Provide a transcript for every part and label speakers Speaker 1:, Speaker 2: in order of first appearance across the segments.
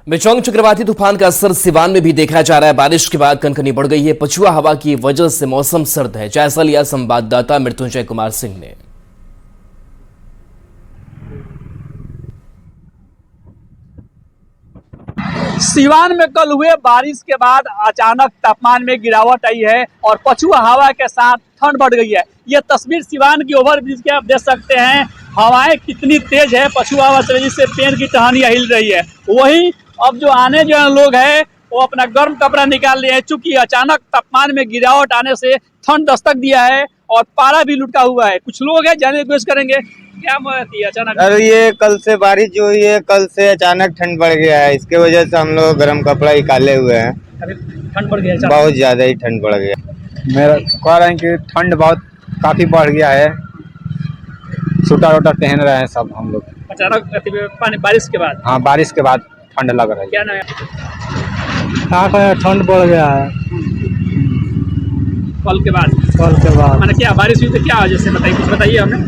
Speaker 1: मिचोंग चक्रवाती तूफान का असर सिवान में भी देखा जा रहा है। बारिश के बाद कनकनी बढ़ गई है। पछुआ हवा की वजह से मौसम सर्द है। जायजा लिया संवाददाता मृत्युंजय कुमार सिंह ने।
Speaker 2: सिवान में कल हुए बारिश के बाद अचानक तापमान में गिरावट आई है और पछुआ हवा के साथ ठंड बढ़ गई है। ये तस्वीर सिवान की ओवरब्रिज की आप देख सकते हैं। हवाएं कितनी तेज है, पछुआ हवा से जिससे पेड़ की टहनियां हिल रही है। वहीं अब जो आने जो लोग हैं वो अपना गर्म कपड़ा निकाल लिए हैं, चूंकि अचानक तापमान में गिरावट आने से ठंड दस्तक दिया है और पारा भी लुटका हुआ है। कुछ लोग हैं जानने की कोशिश करेंगे क्या बात है अचानक।
Speaker 3: अरे ये कल से बारिश जो हुई है, कल से अचानक ठंड बढ़ गया है। इसके वजह से हम लोग गर्म कपड़ा निकाले हुए हैं।
Speaker 2: ठंड बढ़ गया,
Speaker 3: बहुत ज्यादा ही ठंड बढ़ गया।
Speaker 4: मेरा कह रहे हैं कि ठंड बहुत काफी बढ़ गया है। सूटर वूटर पहन रहे हैं सब हम लोग।
Speaker 2: अचानक बारिश के बाद,
Speaker 4: हाँ, बारिश के बाद ठंड लग रही है।
Speaker 2: क्या नाम
Speaker 4: है? ठंड बढ़ गया है
Speaker 2: कल के बाद। मैंने क्या बारिश हुई तो क्या वजह से बताइए, कुछ बताइए हमें।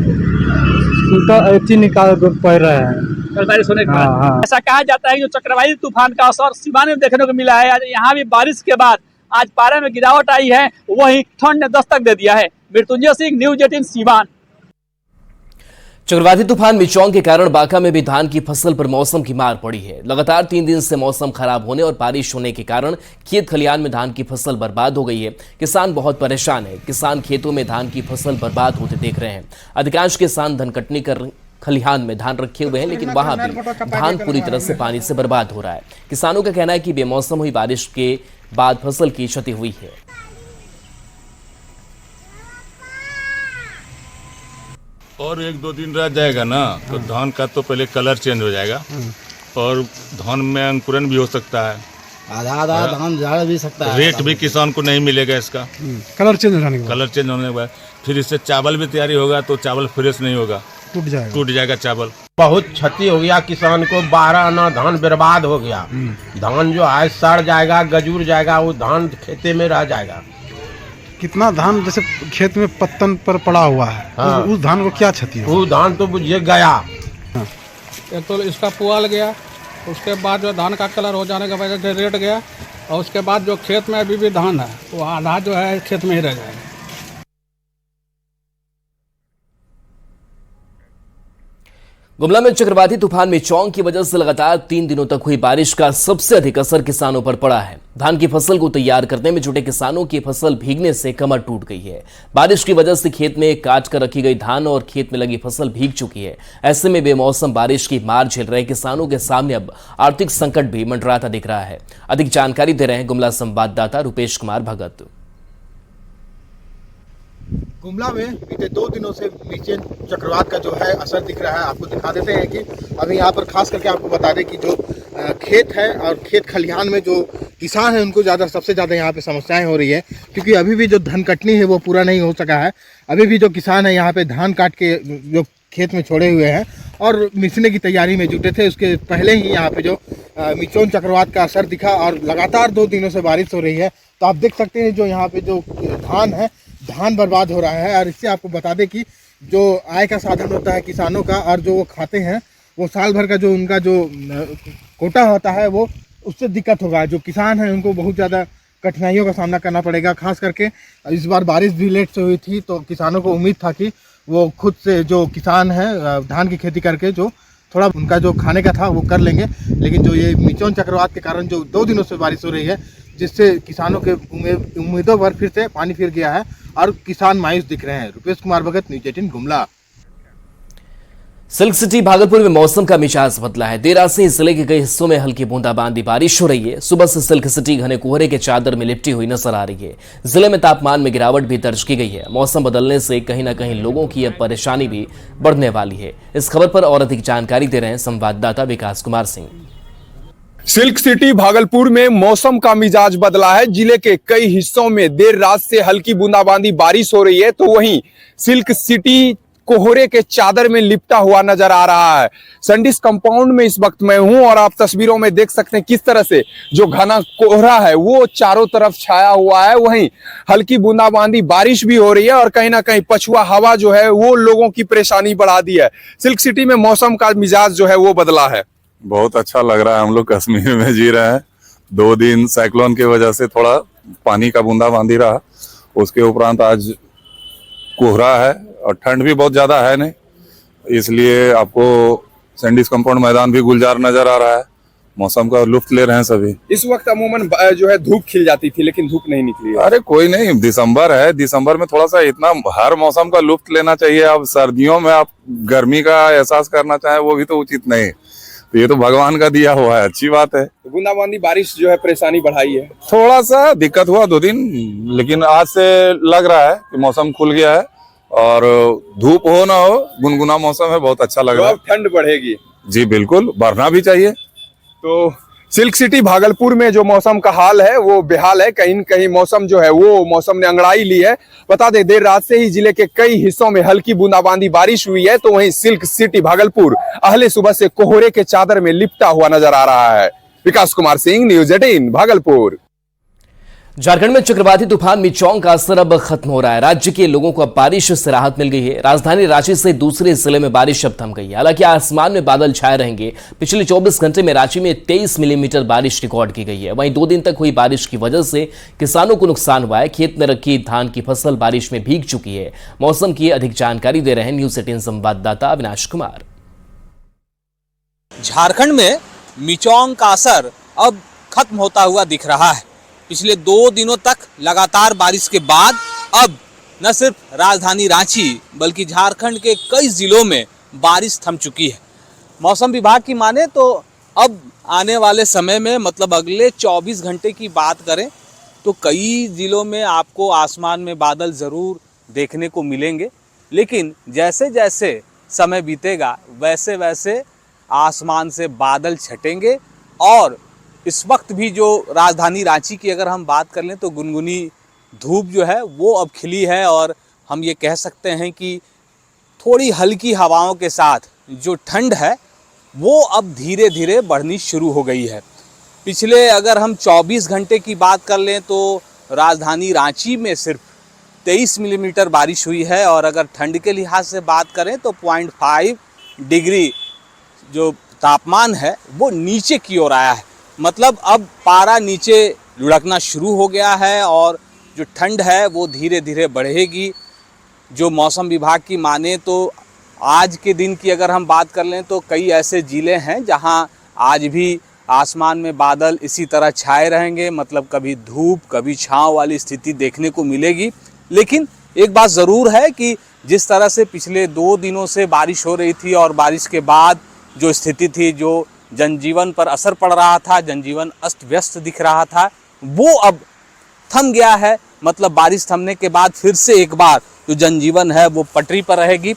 Speaker 4: सूटर निकाल पड़ रहे हैं
Speaker 2: कल बारिश होने के बाद। ऐसा कहा जाता है कि चक्रवाती तूफान का असर सिवान में देखने को मिला है। आज यहाँ भी बारिश के बाद आज पारे में गिरावट आई है, वही ठंड ने दस्तक दे दिया है। मृत्युंजय सिंह, न्यूज 18 सिवान।
Speaker 1: चक्रवाती तूफान मिचोंग के कारण बांका में भी धान की फसल पर मौसम की मार पड़ी है। लगातार 3 दिन से मौसम खराब होने और बारिश होने के कारण खेत खलिहान में धान की फसल बर्बाद हो गई है। किसान बहुत परेशान है। किसान खेतों में धान की फसल बर्बाद होते देख रहे हैं। अधिकांश किसान धन कटनी कर खलिहान में धान रखे हुए हैं, लेकिन वहां भी धान पूरी तरह से पानी से बर्बाद हो रहा है। किसानों का कहना है कि बेमौसम हुई बारिश के बाद फसल की क्षति हुई है।
Speaker 5: और 1-2 दिन रह जाएगा ना तो धान का तो पहले कलर चेंज हो जाएगा और धान में अंकुरन भी हो सकता है।
Speaker 6: आधा धान झाड़ भी सकता है।
Speaker 5: रेट भी किसान को नहीं मिलेगा इसका।
Speaker 6: कलर चेंज होने
Speaker 5: के बाद फिर इससे चावल भी तैयारी होगा तो चावल फ्रेश नहीं होगा, टूट जाएगा चावल।
Speaker 7: बहुत क्षति हो गया किसान को। 12 आना धान बर्बाद हो गया। धान जो है सड़ जाएगा, गजूर जाएगा, वो धान खेते में रह जाएगा।
Speaker 6: कितना धान जैसे खेत में पत्तन पर पड़ा हुआ है।
Speaker 7: हाँ।
Speaker 6: उस धान को क्या क्षति
Speaker 7: वो धान तो बुझे गया।
Speaker 8: एक तो इसका पुआल गया, उसके बाद जो धान का कलर हो जाने की वजह से रेट गया, और उसके बाद जो खेत में अभी भी धान है वो आधा जो है खेत में ही रह जाएगा।
Speaker 1: गुमला में चक्रवाती तूफान मिचोंग की वजह से लगातार 3 दिनों तक हुई बारिश का सबसे अधिक असर किसानों पर पड़ा है। धान की फसल को तैयार करने में जुटे किसानों की फसल भीगने से कमर टूट गई है। बारिश की वजह से खेत में काट कर रखी गई धान और खेत में लगी फसल भीग चुकी है। ऐसे में बेमौसम बारिश की मार झेल रहे किसानों के सामने अब आर्थिक संकट भी मंडराता दिख रहा है। अधिक जानकारी दे रहे हैं गुमला संवाददाता रुपेश कुमार भगत।
Speaker 9: गुमला में बीते 2 दिनों से मिचोंग चक्रवात का जो है असर दिख रहा है। आपको दिखा देते हैं कि अभी यहाँ पर खास करके आपको बता दें कि जो खेत है और खेत खलिहान में जो किसान है उनको सबसे ज़्यादा यहाँ पे समस्याएं हो रही है, क्योंकि अभी भी जो धन कटनी है वो पूरा नहीं हो सका है। अभी भी जो किसान है यहाँ पे धान काट के जो खेत में छोड़े हुए हैं और मिसने की तैयारी में जुटे थे। उसके पहले ही यहाँ पे जो मिचोंग चक्रवात का असर दिखा और लगातार 2 दिनों से बारिश हो रही है। तो आप देख सकते हैं जो यहाँ पे जो धान है, धान बर्बाद हो रहा है। और इससे आपको बता दें कि जो आय का साधन होता है किसानों का और जो वो खाते हैं वो साल भर का जो उनका जो कोटा होता है वो उससे दिक्कत होगा। जो किसान हैं उनको बहुत ज़्यादा कठिनाइयों का सामना करना पड़ेगा। खास करके इस बार बारिश भी लेट से हुई थी तो किसानों को उम्मीद था कि वो खुद से जो किसान हैं धान की खेती करके जो थोड़ा उनका जो खाने का था वो कर लेंगे, लेकिन जो ये मिचोंग चक्रवात के कारण जो 2 दिनों से बारिश हो रही है जिससे किसानों के उम्मीदों पर फिर से पानी फिर गया है और किसान मायूस दिख रहे हैं। Rupesh Kumar Bhagat, news 18 Gumla.
Speaker 1: Silk city Bhagalpur में मौसम का मिजाज बदला है। देर रात से जिले के कई हिस्सों में हल्की बूंदाबांदी बारिश हो रही है। सुबह से सिल्क सिटी घने कोहरे के चादर में लिपटी हुई नजर आ रही है। जिले में तापमान में गिरावट भी दर्ज की गई है। मौसम बदलने से कहीं न कहीं लोगों की अब परेशानी भी बढ़ने वाली है। इस खबर पर और अधिक जानकारी दे रहे हैं संवाददाता विकास कुमार सिंह।
Speaker 10: सिल्क सिटी भागलपुर में मौसम का मिजाज बदला है। जिले के कई हिस्सों में देर रात से हल्की बूंदाबांदी बारिश हो रही है, तो वहीं सिल्क सिटी कोहरे के चादर में लिपटा हुआ नजर आ रहा है। संडिस कंपाउंड में इस वक्त मैं हूं और आप तस्वीरों में देख सकते हैं किस तरह से जो घना कोहरा है वो चारों तरफ छाया हुआ है। वहीं हल्की बूंदाबांदी बारिश भी हो रही है और कहीं ना कहीं पछुआ हवा जो है वो लोगों की परेशानी बढ़ा दी है। सिल्क सिटी में मौसम का मिजाज जो है वो बदला है।
Speaker 5: बहुत अच्छा लग रहा है। हम लोग कश्मीर में जी रहे हैं। 2 दिन साइक्लोन की वजह से थोड़ा पानी का बूंदाबांदी रहा, उसके उपरांत आज कोहरा है और ठंड भी बहुत ज्यादा है नहीं, इसलिए आपको सैंडीज कंपाउंड मैदान भी गुलजार नजर आ रहा है। मौसम का लुत्फ ले रहे हैं सभी।
Speaker 10: इस वक्त अमूमन जो है धूप खिल जाती थी, लेकिन धूप नहीं निकली है।
Speaker 5: अरे कोई नहीं, दिसंबर है, दिसंबर में थोड़ा सा इतना हर मौसम का लुत्फ लेना चाहिए। अब सर्दियों में आप गर्मी का एहसास करना चाहें वो भी तो उचित नहीं। तो ये तो भगवान का दिया हुआ है, अच्छी बात है।
Speaker 10: बूंदाबांदी बारिश जो है परेशानी बढ़ाई है।
Speaker 5: थोड़ा सा दिक्कत हुआ 2 दिन, लेकिन आज से लग रहा है कि मौसम खुल गया है और धूप हो ना हो गुनगुना मौसम है, बहुत अच्छा लग रहा है।
Speaker 10: ठंड बढ़ेगी।
Speaker 5: जी बिल्कुल, बढ़ना भी चाहिए।
Speaker 10: तो सिल्क सिटी भागलपुर में जो मौसम का हाल है वो बेहाल है। कहीं न कहीं मौसम जो है वो मौसम ने अंगड़ाई ली है। बता दें, देर रात से ही जिले के कई हिस्सों में हल्की बूंदाबांदी बारिश हुई है, तो वहीं सिल्क सिटी भागलपुर अहले सुबह से कोहरे के चादर में लिपटा हुआ नजर आ रहा है। विकास कुमार सिंह, न्यूज़ 18 भागलपुर।
Speaker 1: झारखंड में चक्रवाती तूफान मिचौंग का असर अब खत्म हो रहा है। राज्य के लोगों को अब बारिश से राहत मिल गई है। राजधानी रांची से दूसरे जिले में बारिश अब थम गई है। हालांकि आसमान में बादल छाए रहेंगे। पिछले 24 घंटे में रांची में 23 मिलीमीटर बारिश रिकॉर्ड की गई है। वहीं 2 दिन तक हुई बारिश की वजह से किसानों को नुकसान हुआ है। खेत में रखी धान की फसल बारिश में भीग चुकी है। मौसम की अधिक जानकारी दे रहे हैं न्यूज़ 18 संवाददाता अविनाश कुमार।
Speaker 11: झारखंड में मिचौंग का असर अब खत्म होता हुआ दिख रहा है। पिछले 2 दिनों तक लगातार बारिश के बाद अब न सिर्फ राजधानी रांची बल्कि झारखंड के कई जिलों में बारिश थम चुकी है। मौसम विभाग की माने तो अब आने वाले समय में, मतलब अगले 24 घंटे की बात करें तो कई जिलों में आपको आसमान में बादल ज़रूर देखने को मिलेंगे, लेकिन जैसे जैसे समय बीतेगा वैसे वैसे आसमान से बादल छटेंगे। और इस वक्त भी जो राजधानी रांची की अगर हम बात कर लें तो गुनगुनी धूप जो है वो अब खिली है और हम ये कह सकते हैं कि थोड़ी हल्की हवाओं के साथ जो ठंड है वो अब धीरे धीरे बढ़नी शुरू हो गई है। पिछले अगर हम 24 घंटे की बात कर लें तो राजधानी रांची में सिर्फ 23 मिलीमीटर बारिश हुई है और अगर ठंड के लिहाज से बात करें तो 0.5 डिग्री जो तापमान है वो नीचे की ओर आया है। मतलब अब पारा नीचे लुढ़कना शुरू हो गया है और जो ठंड है वो धीरे धीरे बढ़ेगी। जो मौसम विभाग की माने तो आज के दिन की अगर हम बात कर लें तो कई ऐसे ज़िले हैं जहां आज भी आसमान में बादल इसी तरह छाए रहेंगे, मतलब कभी धूप कभी छांव वाली स्थिति देखने को मिलेगी। लेकिन एक बात ज़रूर है कि जिस तरह से पिछले 2 दिनों से बारिश हो रही थी और बारिश के बाद जो स्थिति थी, जो जनजीवन पर असर पड़ रहा था, जनजीवन अस्त व्यस्त दिख रहा था, वो अब थम गया है। मतलब बारिश थमने के बाद फिर से एक बार जो जनजीवन है वो पटरी पर रहेगी।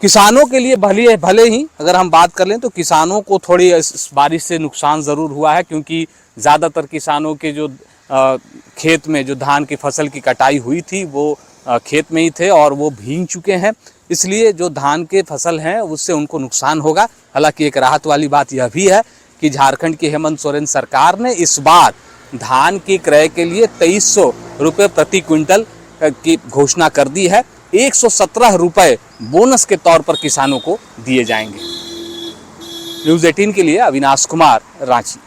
Speaker 11: किसानों के लिए भले ही अगर हम बात कर लें तो किसानों को थोड़ी इस बारिश से नुकसान ज़रूर हुआ है, क्योंकि ज़्यादातर किसानों के जो खेत में जो धान की फसल की कटाई हुई थी वो खेत में ही थे और वो भीग चुके हैं, इसलिए जो धान के फसल हैं उससे उनको नुकसान होगा। हालांकि एक राहत वाली बात यह भी है कि झारखंड की हेमंत सोरेन सरकार ने इस बार धान के क्रय के लिए 2300 रुपये प्रति क्विंटल की घोषणा कर दी है। 117 रुपये बोनस के तौर पर किसानों को दिए जाएंगे। न्यूज़ 18 के लिए अविनाश कुमार, रांची।